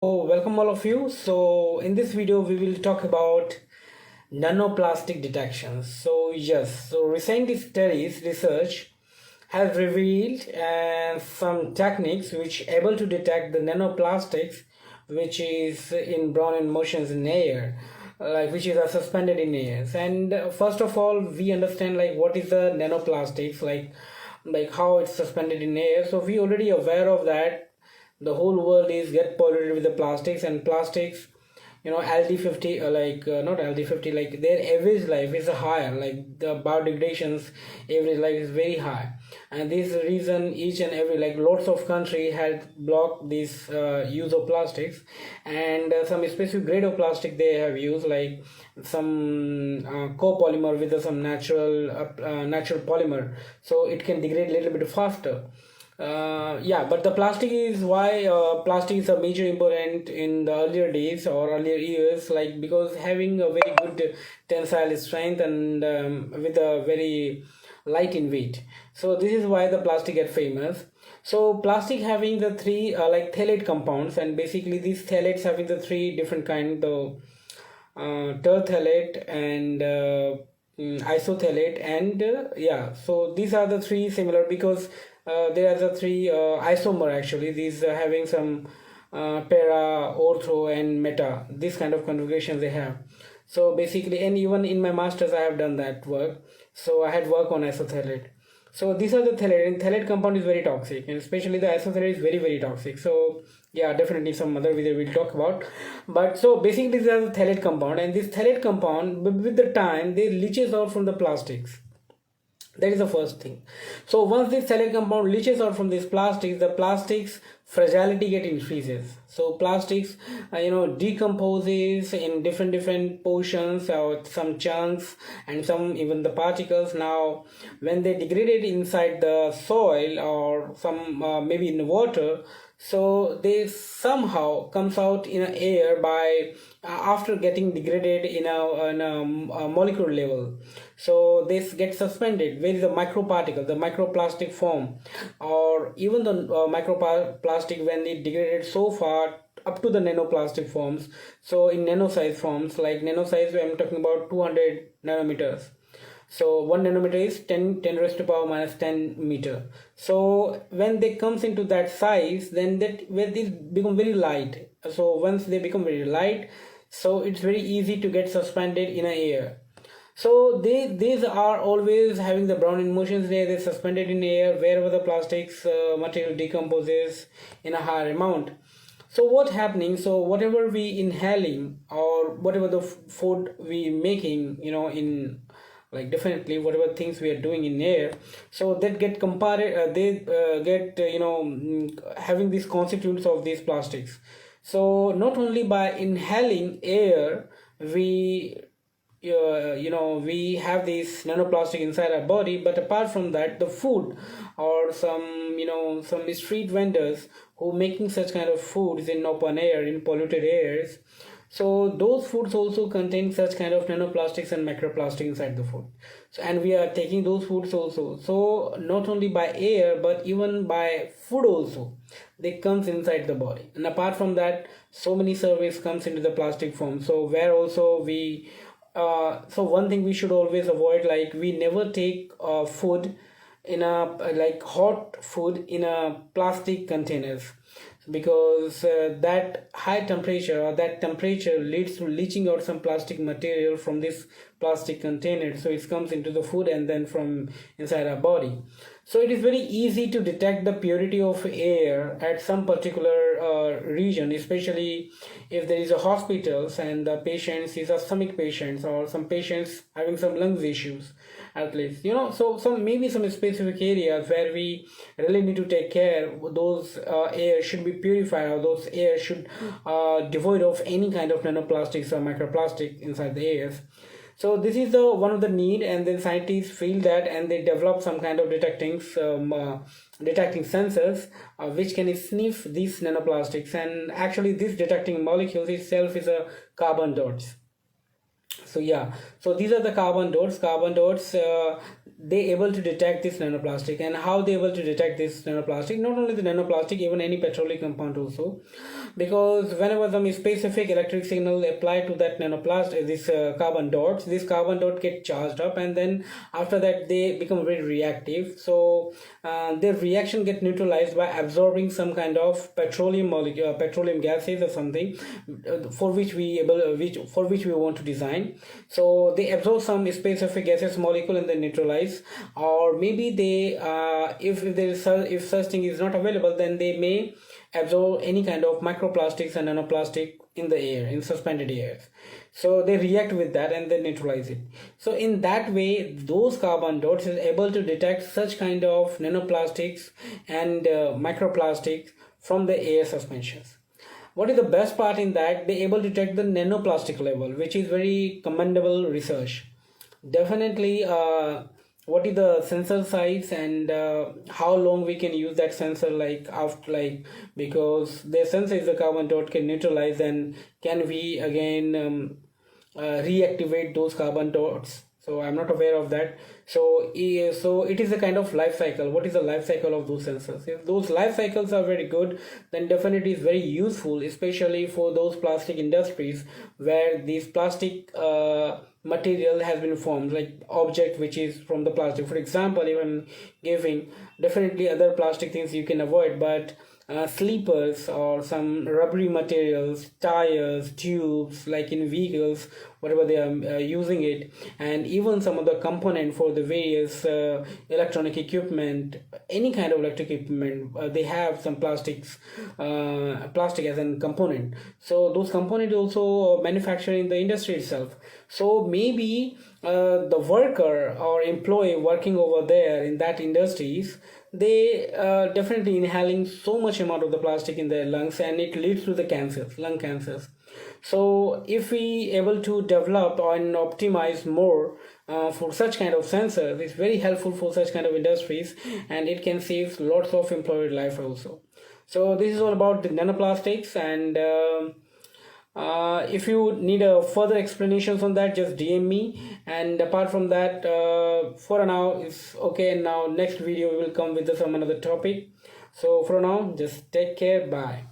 Oh, welcome all of you. So in this video we will talk about nanoplastic detection. So recent studies research has revealed some techniques which able to detect the nanoplastics which is in Brownian motions in air, like which is suspended in air. And first of all we understand like what is the nanoplastics, like how it's suspended in air. So we already aware of that the whole world is get polluted with the plastics, and plastics, LD50, not LD50, like their average life is higher, like the biodegradation's average life is very high. And this reason each and every, like lots of country had blocked this use of plastics. And some specific grade of plastic they have used, like some copolymer with some natural polymer, so it can degrade a little bit faster. Yeah, but the plastic is why plastic is a major important in the earlier days or earlier years, like because having a very good tensile strength and with a very light in weight. So this is why the plastic get famous. So plastic having the three like phthalate compounds, and basically these phthalates having the three different kind, the terphthalate and isothalate, and yeah, so these are the three similar because there are the three isomer, actually these having some para, ortho and meta, this kind of configurations they have. So basically, and even in my masters I have done that work, so I had work on isothalate. So these are the phthalate, and phthalate compound is very toxic, and especially the isothalate is very very toxic. So yeah, definitely some other video we'll talk about. But so basically these are the phthalate compound, and this phthalate compound with the time they leaches out from the plastics. That is the first thing. So once this phthalate compound leaches out from these plastics, the plastics fragility get increases. So plastics decomposes in different portions or some chunks, and some even the particles. Now when they degrade it inside the soil or some maybe in the water, so they somehow comes out in a air by after getting degraded in a molecular level. So this gets suspended where is the microparticle, the microplastic form, or even the microplastic when it degraded so far up to the nanoplastic forms. So in nano size forms, like nano size I'm talking about 200 nanometers. So 1 nanometer is 10 raised to power minus 10 meter. So when they comes into that size, then that where these become very light. So once they become very light, so it's very easy to get suspended in a air. So these are always having the Brownian motions there. They're suspended in air wherever the plastics material decomposes in a higher amount. So what happening, so whatever we inhaling or whatever the food we making, in, like definitely whatever things we are doing in air, so that get compared, they get having these constituents of these plastics. So not only by inhaling air we we have this nanoplastic inside our body, but apart from that the food or some street vendors who making such kind of foods in open air, in polluted airs, so those foods also contain such kind of nanoplastics and microplastic inside the food. So and we are taking those foods also, so not only by air but even by food also they comes inside the body. And apart from that, so many surveys comes into the plastic form, so where also we so one thing we should always avoid, like we never take food in a like hot food in a plastic containers, because that high temperature or that temperature leads to leaching out some plastic material from this plastic container, so it comes into the food and then from inside our body. So it is very easy to detect the purity of air at some particular region, especially if there is a hospitals and the patients is asthmatic patients or some patients having some lungs issues, at least, so some maybe some specific areas where we really need to take care. Those air should be purified, or those air should devoid of any kind of nanoplastics or microplastic inside the airs. So this is the one of the need, and then scientists feel that, and they develop some kind of detecting sensors which can sniff these nanoplastics. And actually this detecting molecules itself is a carbon dots. So yeah, so these are the carbon dots. they able to detect this nanoplastic. And how they able to detect this nanoplastic? Not only the nanoplastic, even any petroleum compound also, because whenever some specific electric signal applied to that nanoplastic, this carbon dots, this carbon dot get charged up, and then after that they become very reactive. So their reaction get neutralized by absorbing some kind of petroleum molecule, petroleum gases or something, for which we want to design. So they absorb some specific gases molecule and then neutralize, or maybe they if there is if such thing is not available, then they may absorb any kind of microplastics and nanoplastic in the air, in suspended air. So they react with that and then neutralize it. So in that way, those carbon dots is able to detect such kind of nanoplastics and microplastics from the air suspensions. What is the best part in that? They able to detect the nanoplastic level, which is very commendable research. Definitely, what is the sensor size, and how long we can use that sensor, like after, like, because the sensor is the carbon dot can neutralize, and can we again reactivate those carbon dots? So I'm not aware of that. So so it is a kind of life cycle. What is the life cycle of those sensors? If those life cycles are very good, then definitely it's very useful, especially for those plastic industries where these plastic material has been formed, like object which is from the plastic. For example, even giving, definitely other plastic things you can avoid, but sleepers or some rubbery materials, tires, tubes, like in vehicles, whatever they are using it, and even some of the component for the various electronic equipment, any kind of electric equipment, they have some plastic as a component. So those components also manufactured in the industry itself. So maybe the worker or employee working over there in that industries, they definitely inhaling so much amount of the plastic in their lungs, and it leads to the cancers, lung cancers. So if we able to develop and optimize more for such kind of sensors, it's very helpful for such kind of industries, and it can save lots of employee life also. So this is all about the nanoplastics, and if you need a further explanations on that, just DM me. And apart from that, for now it's okay. And now next video will come with some another topic. So for now, just take care. Bye.